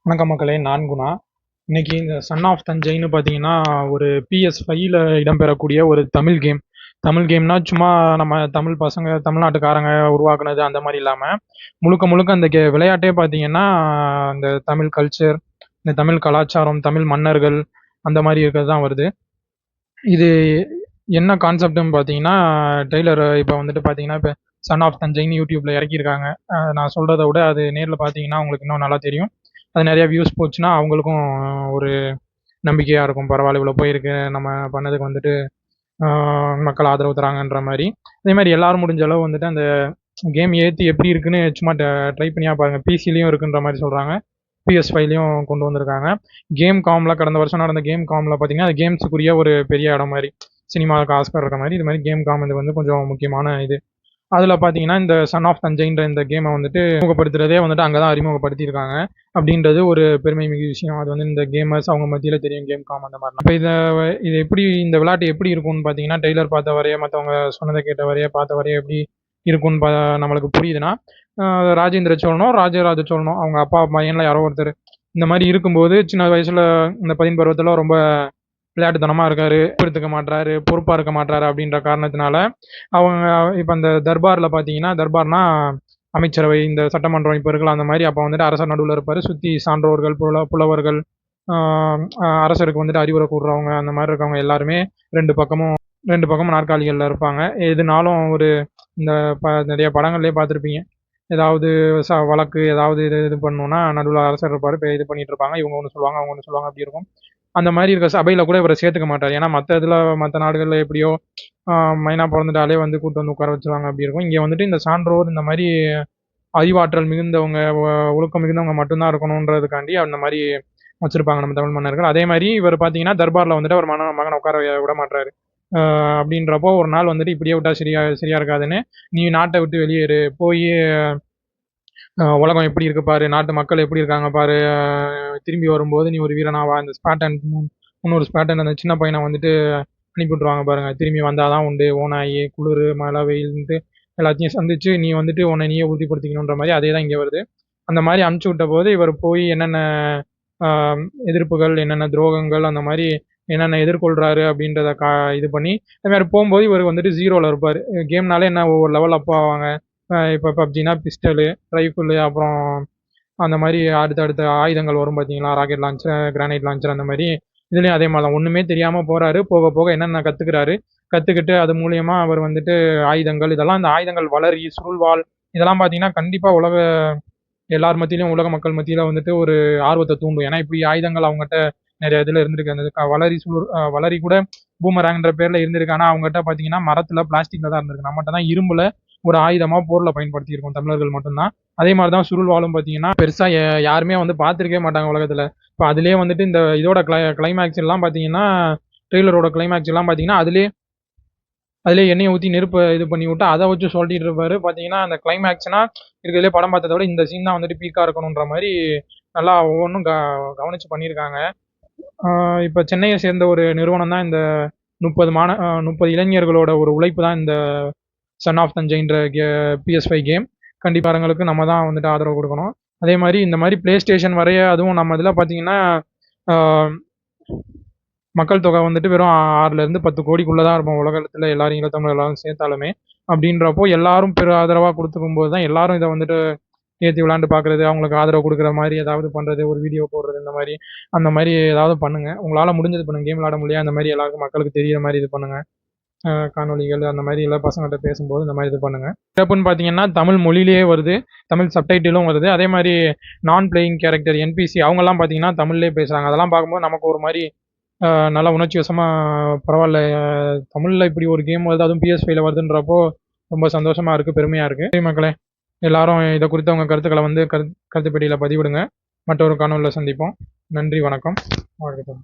வணக்கம் மக்களே, நான் குணா. இன்னைக்கு இந்த சன் ஆஃப் தஞ்சைன்னு பார்த்தீங்கன்னா ஒரு PS5ல இடம்பெறக்கூடிய ஒரு தமிழ் கேம். தமிழ் கேம்னா சும்மா நம்ம தமிழ் பசங்க தமிழ்நாட்டுக்காரங்க உருவாக்குனது அந்த மாதிரி இல்லாமல் முழுக்க முழுக்க அந்த விளையாட்டே பார்த்தீங்கன்னா இந்த தமிழ் கல்ச்சர், இந்த தமிழ் கலாச்சாரம், தமிழ் மன்னர்கள் அந்த மாதிரி இருக்கிறது தான் வருது. இது என்ன கான்செப்ட்னு பார்த்தீங்கன்னா ட்ரெய்லர் இப்போ வந்துட்டு பார்த்தீங்கன்னா இப்போ சன் ஆஃப் தஞ்சைன்னு யூடியூப்ல இறக்கியிருக்காங்க. நான் சொல்கிறத விட அது நேரில் பார்த்தீங்கன்னா உங்களுக்கு இன்னும் நல்லா தெரியும். அது நிறைய வியூஸ் போச்சுன்னா அவங்களுக்கும் ஒரு நம்பிக்கையாக இருக்கும். பரவாயில்ல, இவ்வளோ போயிருக்கு, நம்ம பண்ணதுக்கு வந்துட்டு மக்கள் ஆதரவு தராங்கன்ற மாதிரி. அதே மாதிரி எல்லாரும் முடிஞ்ச அளவு வந்துட்டு அந்த கேம் ஏற்றி எப்படி இருக்குன்னு சும்மா ட்ரை பண்ணியா பாருங்கள். பிசிலையும் இருக்குன்ற மாதிரி சொல்கிறாங்க, PS5லையும் கொண்டு வந்திருக்காங்க. கேம் காமில் கடந்த வருஷம் நடந்த கேம் காமில் பார்த்தீங்கன்னா அது கேம்ஸுக்குரிய ஒரு பெரிய இடம் மாதிரி, சினிமாவுக்கு ஆஸ்கர் இருக்க மாதிரி இது மாதிரி கேம் காம் இது வந்து கொஞ்சம் முக்கியமான இது. அதில் பார்த்தீங்கன்னா இந்த சன் ஆஃப் தஞ்சைன்ற இந்த கேமை வந்துட்டு அறிமுகப்படுத்துறதே வந்துட்டு அங்கே தான் அறிமுகப்படுத்தியிருக்காங்க அப்படின்றது ஒரு பெருமை மிகு விஷயம். அது வந்து இந்த கேமர்ஸ் அவங்க மத்தியில் தெரியும், கேம் காம் அந்த மாதிரி. இப்போ இது எப்படி இந்த விளையாட்டு எப்படி இருக்கும்னு பார்த்தீங்கன்னா ட்ரெய்லர் பார்த்த வரைய மற்றவங்க சொன்னதை கேட்ட வரைய பார்த்த வரைய எப்படி இருக்கும்னு நம்மளுக்கு புரியுதுன்னா ராஜேந்திர சோழனோ ராஜராஜ சோழனோ அவங்க அப்பா பையனில் யாரோ ஒருத்தர் இந்த மாதிரி இருக்கும்போது சின்ன வயசில் இந்த 10 பருவத்தில் ரொம்ப விளையாட்டுத்தனமாக இருக்காரு, எடுத்துக்க மாட்டாரு, பொறுப்பாக இருக்க மாட்டாரு அப்படின்ற காரணத்தினால அவங்க இப்போ அந்த தர்பாரில் பார்த்தீங்கன்னா தர்பார்னா அமைச்சரவை, இந்த சட்டமன்றம் இப்போ இருக்கலாம் அந்த மாதிரி. அப்போ வந்துட்டு அரசர் நடுவில் இருப்பார், சுற்றி சான்றோர்கள், புலவர்கள், அரசருக்கு வந்துட்டு அறிவுரை கூடுறவங்க அந்த மாதிரி இருக்கவங்க எல்லாருமே ரெண்டு பக்கமும் நாற்காலிகளில் இருப்பாங்க. எதுனாலும் ஒரு இந்த நிறைய படங்கள்லேயே பார்த்துருப்பீங்க, ஏதாவது வழக்கு ஏதாவது இது பண்ணணும்னா நடுவில் அரசர் இருப்பார், இப்போ இது பண்ணிட்டு இருப்பாங்க, இவங்க ஒன்று சொல்லுவாங்க அவங்க ஒன்று சொல்லுவாங்க அப்படி இருக்கும். அந்த மாதிரி இருக்க சபையில் கூட இவரை சேர்த்துக்க மாட்டார். ஏன்னா மற்ற நாடுகளில் எப்படியோ மைனா பிறந்துட்டாலே வந்து கூட்டு வந்து உட்கார வச்சுருவாங்க அப்படி இருக்கும். இங்கே வந்துட்டு இந்த சான்றோர் இந்த மாதிரி அறிவாற்றல் மிகுந்தவங்க, ஒழுக்கம் மிகுந்தவங்க மட்டும்தான் இருக்கணுன்றதுக்காண்டி அந்த மாதிரி வச்சுருப்பாங்க நம்ம தமிழ் மன்னர்கள். அதே மாதிரி இவர் பார்த்தீங்கன்னா தர்பாரில் வந்துட்டு அவர் மகனை உட்கார விட மாட்டாரு. அப்படின்றப்போ ஒரு நாள் வந்துட்டு இப்படியே விட்டா சரியா இருக்காதுன்னு, நீ நாட்டை விட்டு வெளியேறு, போய் உலகம் எப்படி இருக்கு பாரு, நாட்டு மக்கள் எப்படி இருக்காங்க பாரு, திரும்பி வரும்போது நீ ஒரு வீரனாவா, இந்த ஸ்பாட்டன் 300 ஸ்பாட்டன் அந்த சின்ன பையனை வந்துட்டு அனுப்பி விட்ருவாங்க பாருங்க, திரும்பி வந்தாதான் உண்டு, ஓனாயி குளிர் மழை வெயில்ன்ட்டு எல்லாத்தையும் சந்திச்சு நீ வந்துட்டு உன்னை நீயே உறுதிப்படுத்திக்கணுன்ற மாதிரி அதே தான் இங்கே வருது. அந்த மாதிரி அனுப்பிச்சி விட்ட போது இவர் போய் என்னென்ன எதிர்ப்புகள், என்னென்ன துரோகங்கள், அந்த மாதிரி என்னென்ன எதிர்கொள்கிறாரு அப்படின்றத இது பண்ணி அது மாதிரி போகும்போது இவர் வந்துட்டு 0ல் இருப்பார். கேம்னாலே என்ன ஒவ்வொரு லெவல் அப்போ ஆவாங்க. இப்போ பப்ஜினா பிஸ்டலு, ரைஃபிளு, அப்புறம் அந்த மாதிரி அடுத்தடுத்த ஆயுதங்கள் வரும் பார்த்தீங்களா, ராக்கெட் லான்ச்சர், கிரானைட் லான்ச்சர் அந்த மாதிரி. இதுலேயும் அதே மாதிரி தான், ஒன்றுமே தெரியாமல் போகிறாரு, போக போக என்னென்ன கற்றுக்கிட்டு அது மூலயமா அவர் வந்துட்டு ஆயுதங்கள், இதெல்லாம் இந்த ஆயுதங்கள் வளரி, சுருள்வாள் இதெல்லாம் பார்த்தீங்கன்னா கண்டிப்பாக எல்லார் மத்தியிலையும் உலக மக்கள் மத்தியில் வந்துட்டு ஒரு ஆர்வத்தை தூண்டும். ஏன்னா இப்படி ஆயுதங்கள் அவங்ககிட்ட நிறைய இதில் இருந்திருக்கு. அந்த வளரி கூட பூமராங்ன்ற பேரில் இருந்திருக்கு. ஆனால் அவங்ககிட்ட பார்த்தீங்கன்னா மரத்தில் பிளாஸ்டிக்கில் தான் இருந்திருக்கு. நம்மகிட்ட தான் இரும்பில் ஒரு ஆயுதமாக போரில் பயன்படுத்தியிருக்கோம் தமிழர்கள் மட்டும்தான். அதே மாதிரி தான் சுருள்வாளும் பார்த்தீங்கன்னா பெருசாக யாருமே வந்து பார்த்துருக்கவே மாட்டாங்க உலகத்தில். இப்போ அதுலேயே வந்துட்டு இந்த இதோட கிளைமேக்ஸ் எல்லாம் பார்த்தீங்கன்னா ட்ரெய்லரோட கிளைமேக்ஸ் எல்லாம் பார்த்தீங்கன்னா அதிலே எண்ணெயை ஊற்றி நெருப்பை இது பண்ணி விட்டு அதை வச்சு சொல்லிட்டு இருப்பாரு. பார்த்தீங்கன்னா அந்த கிளைமேக்ஸ்னா இருக்கிறதுலே படம் பார்த்ததை விட இந்த சீன் தான் வந்துட்டு பீக்காக இருக்கணுன்ற மாதிரி நல்லா ஒவ்வொன்றும் கவனித்து பண்ணியிருக்காங்க. இப்போ சென்னையை சேர்ந்த ஒரு நிறுவனம் தான் இந்த 30 இளைஞர்களோட ஒரு உழைப்பு தான் இந்த சன் ஆஃப் தஞ்சைன்ற PS5 கேம். கண்டிப்பாக நம்ம தான் வந்துட்டு ஆதரவு கொடுக்கணும். அதே மாதிரி இந்த மாதிரி பிளே ஸ்டேஷன் வரைய அதுவும் நம்ம இதில் பார்த்தீங்கன்னா மக்கள் தொகை வந்துட்டு வெறும் 6லேருந்து 10 கோடிக்குள்ளே தான் இருப்போம் உலகத்தில், எல்லாரும் ஈழத்தமிழ் எல்லாரும் சேர்த்தாலுமே. அப்படின்றப்போ எல்லாரும் ஆதரவாக கொடுத்துக்கும் போது தான் எல்லாரும் இதை வந்துட்டு ஏற்றி விளாண்டு பார்க்குறது, அவங்களுக்கு ஆதரவு கொடுக்குற மாதிரி ஏதாவது பண்ணுறது, ஒரு வீடியோ போடுறது, அந்த மாதிரி ஏதாவது பண்ணுங்கள். உங்களால் முடிஞ்சது பண்ணுங்கள். கேம் விளாட முடியாது அந்த மாதிரி எல்லாருக்கும் மக்களுக்கு தெரிகிற மாதிரி இது பண்ணுங்கள். காணொலிகள் அந்த மாதிரி எல்லாம் பசங்கள்கிட்ட பேசும்போது இந்த மாதிரி இது பண்ணுங்கள். சிறப்புன்னு பார்த்தீங்கன்னா தமிழ் மொழியிலேயே வருது, தமிழ் சப்டைட்டிலும் வருது. அதே மாதிரி நான் பிளேயிங் கேரக்டர் NPC அவங்கெல்லாம் பார்த்தீங்கன்னா தமிழ்லேயே பேசுகிறாங்க. அதெல்லாம் பார்க்கும்போது நமக்கு ஒரு மாதிரி நல்லா உணர்ச்சி வசமாக, பரவாயில்ல தமிழில் இப்படி ஒரு கேம் வருது, அதுவும் PS5ல வருதுன்றப்போ ரொம்ப சந்தோஷமாக இருக்குது, பெருமையாக இருக்குது. சரி மக்களே, எல்லாரும் இதை குறித்து உங்கள் கருத்துக்களை வந்து கருத்து பெட்டியில் பதிவிடுங்க. மற்றொரு காணொலியில் சந்திப்போம். நன்றி, வணக்கம். வாழ்க்கை.